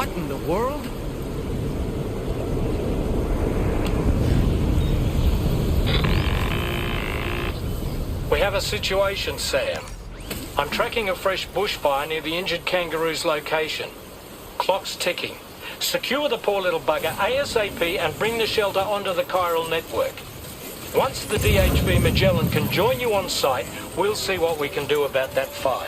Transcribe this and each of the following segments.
What in the world? We have a situation, Sam. I'm tracking a fresh bushfire near the injured kangaroo's location. Clock's ticking. Secure the poor little bugger ASAP and bring the shelter onto the chiral network. Once the DHV Magellan can join you on site, we'll see what we can do about that fire.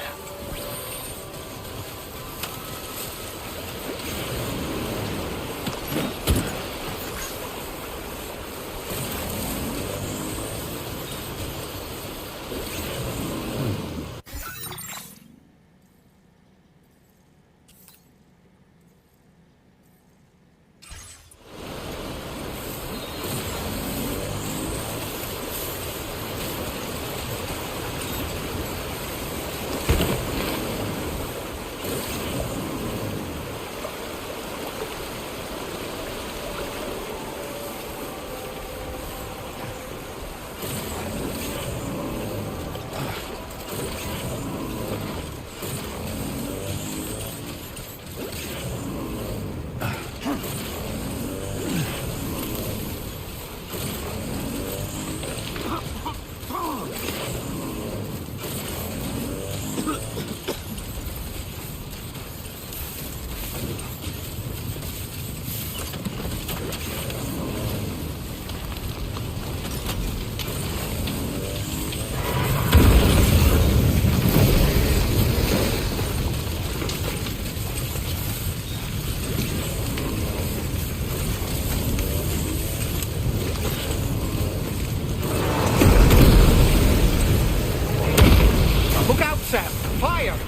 Fire!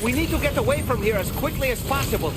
We need to get away from here as quickly as possible.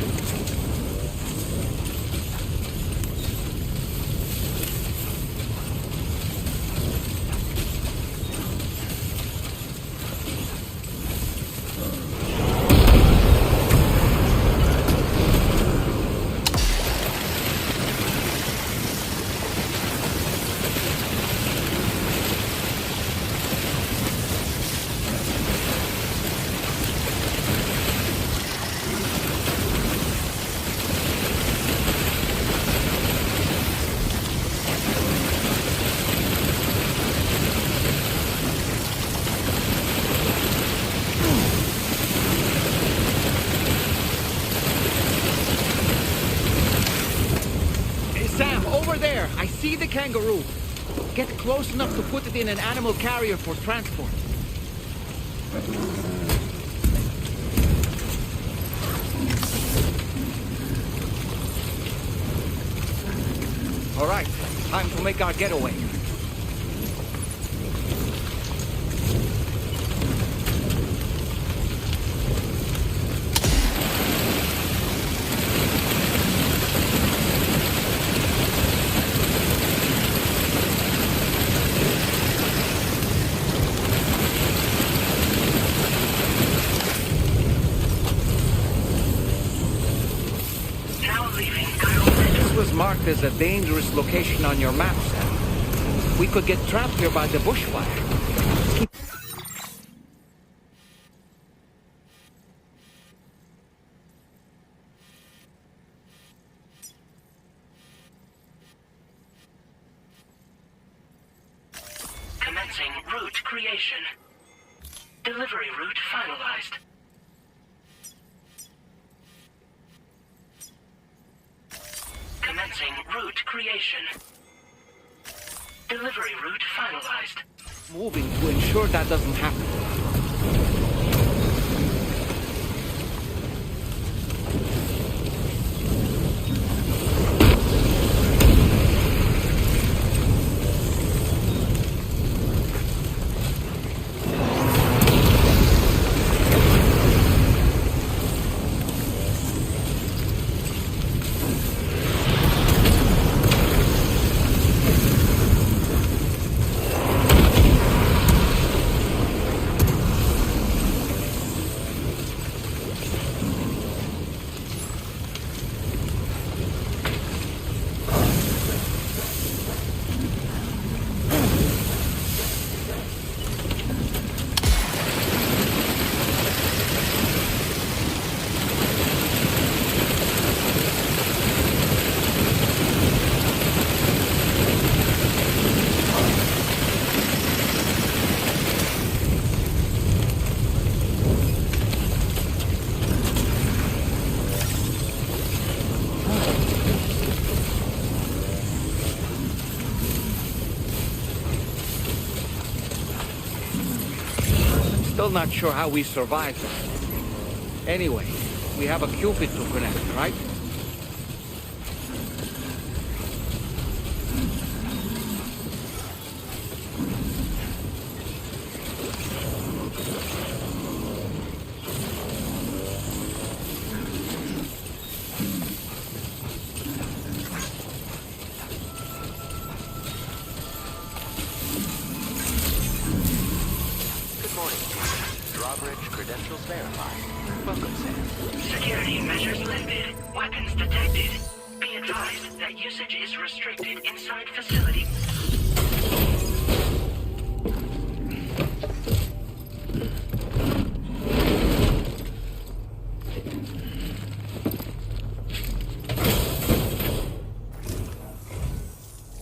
Sam, over there! I see the kangaroo! Get close enough to put it in an animal carrier for transport. All right, time to make our getaway. Marked as a dangerous location on your map, Sam. We could get trapped here by the bushfire. Commencing route creation. Delivery route finalized. Commencing route creation. Delivery route finalized. Moving to ensure that doesn't happen. Still not sure how we survived that. Anyway, we have a Cupid to connect, right? Credentials verified. Welcome, Sam. Security measures lifted. Weapons detected. Be advised that usage is restricted inside facility.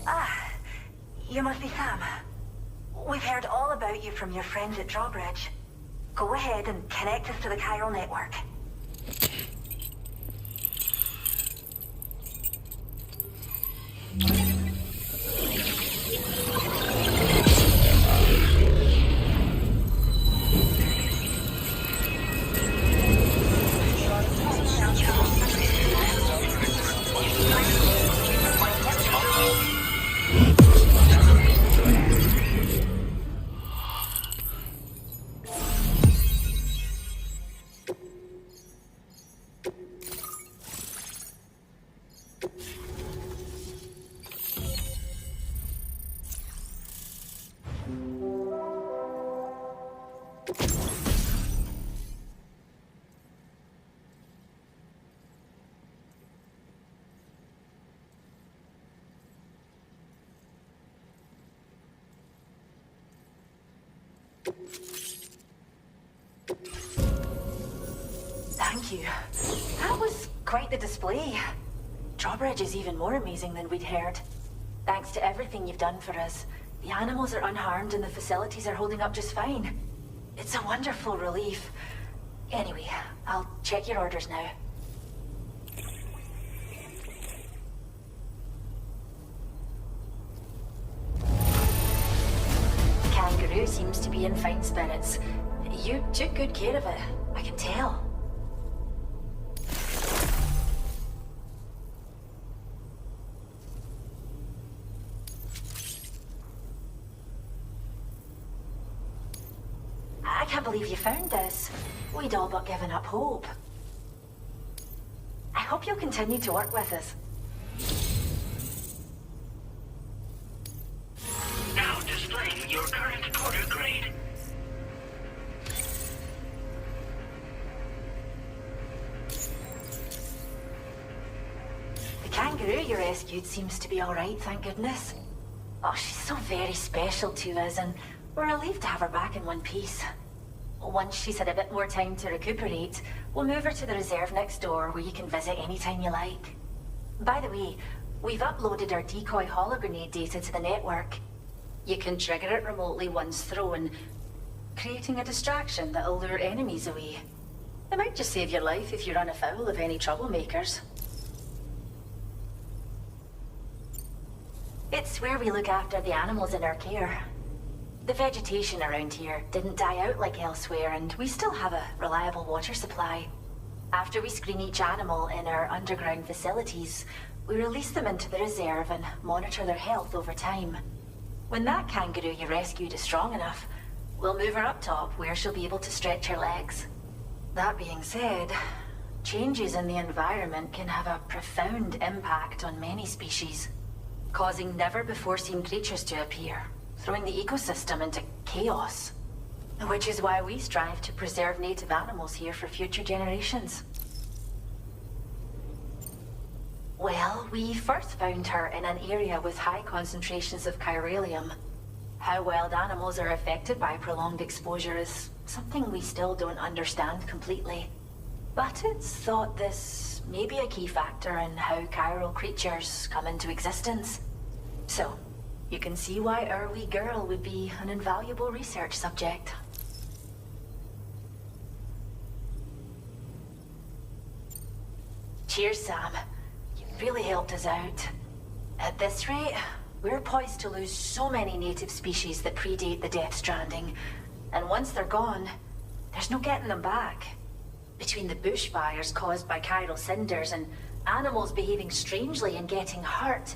Ah, you must be Sam. We've heard all about you from your friends at Drawbridge. Go ahead and connect us to the chiral network. Thank you. That was quite the display. Drawbridge is even more amazing than we'd heard. Thanks to everything you've done for us, the animals are unharmed and the facilities are holding up just fine. It's a wonderful relief. Anyway, I'll check your orders now. Kangaroo seems to be in fine spirits. You took good care of it, I can tell. I can't believe you found this. We'd all but given up hope. I hope you'll continue to work with us. Now displaying your current quarter grade. The kangaroo you rescued seems to be alright, thank goodness. Oh, she's so very special to us, and we're relieved to have her back in one piece. Once she's had a bit more time to recuperate, we'll move her to the reserve next door where you can visit anytime you like. By the way, we've uploaded our decoy hologrenade data to the network. You can trigger it remotely once thrown, creating a distraction that'll lure enemies away. It might just save your life if you run afoul of any troublemakers. It's where we look after the animals in our care. The vegetation around here didn't die out like elsewhere, and we still have a reliable water supply. After we screen each animal in our underground facilities, we release them into the reserve and monitor their health over time. When that kangaroo you rescued is strong enough, we'll move her up top where she'll be able to stretch her legs. That being said, changes in the environment can have a profound impact on many species, causing never-before-seen creatures to appear, throwing the ecosystem into chaos. Which is why we strive to preserve native animals here for future generations. Well, we first found her in an area with high concentrations of chiralium. How wild animals are affected by prolonged exposure is something we still don't understand completely. But it's thought this may be a key factor in how chiral creatures come into existence. So, you can see why our wee girl would be an invaluable research subject. Cheers, Sam. You've really helped us out. At this rate, we're poised to lose so many native species that predate the Death Stranding. And once they're gone, there's no getting them back. Between the bushfires caused by chiral cinders and animals behaving strangely and getting hurt,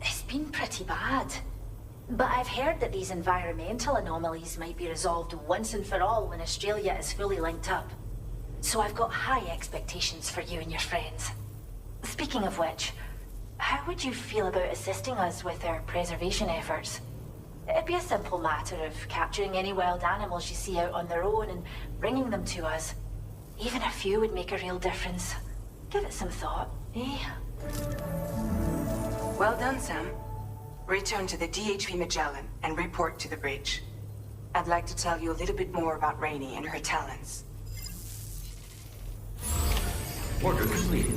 it's been pretty bad. But I've heard that these environmental anomalies might be resolved once and for all when Australia is fully linked up. So I've got high expectations for you and your friends. Speaking of which, how would you feel about assisting us with our preservation efforts? It'd be a simple matter of capturing any wild animals you see out on their own and bringing them to us. Even a few would make a real difference. Give it some thought, eh? Well done, Sam. Return to the DHV Magellan and report to the bridge. I'd like to tell you a little bit more about Rainey and her talents. Order completed.